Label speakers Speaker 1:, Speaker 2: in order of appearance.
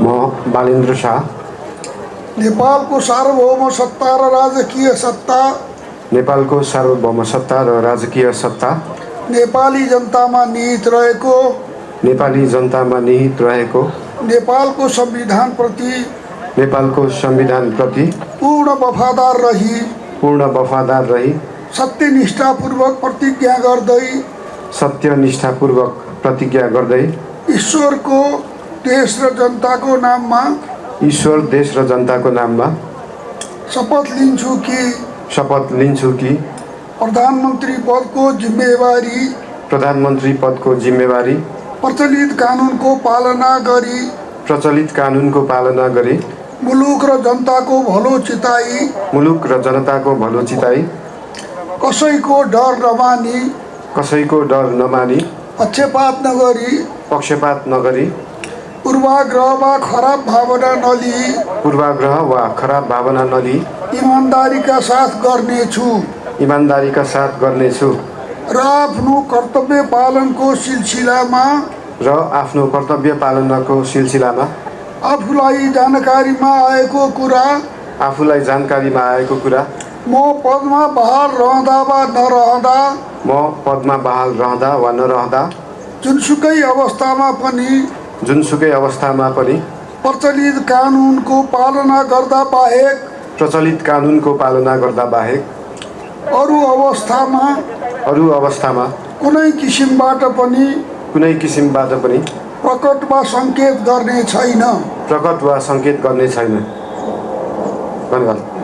Speaker 1: म बालेन्द्र शाह
Speaker 2: नेपालको सार्वभौम सत्ता र राजकीय सत्ता
Speaker 1: नेपालको सार्वभौम सत्ता र राजकीय सत्ता
Speaker 2: नेपाली जनतामा निहित रहेको
Speaker 1: नेपाली जनतामा निहित रहेको
Speaker 2: नेपालको संविधानप्रति
Speaker 1: नेपालको संविधानप्रति पूर्ण वफादार रही
Speaker 2: सत्यनिष्ठापूर्वक
Speaker 1: प्रतिज्ञा गर्दै
Speaker 2: ईश्वरको देश र जनताको नाममा
Speaker 1: ईश्वर देश र जनताको नाममा
Speaker 2: शपथ लिन्छु कि प्रधानमन्त्री पदको जिम्मेवारी प्रचलित कानुनको पालना गरी मुलुक र जनताको भलो चिताई कसैको डर नमानी पक्षपात नगरी पूर्वाग्रह वा खराब भावना नलिई इमानदारीका साथ गर्नेछु र आफ्नो कर्तव्य पालनको सिलसिलामा आफूलाई जानकारीमा आएको कुरा म पदमा बहाल रहँदा वा नरहँदा जुनसुकै अवस्थामा पनि प्रचलित कानुनको पालना गर्दा बाहेक अरू अवस्थामा कुनै किसिमबाट पनि प्रकट वा सङ्केत गर्ने छैन।
Speaker 1: धन्यवाद।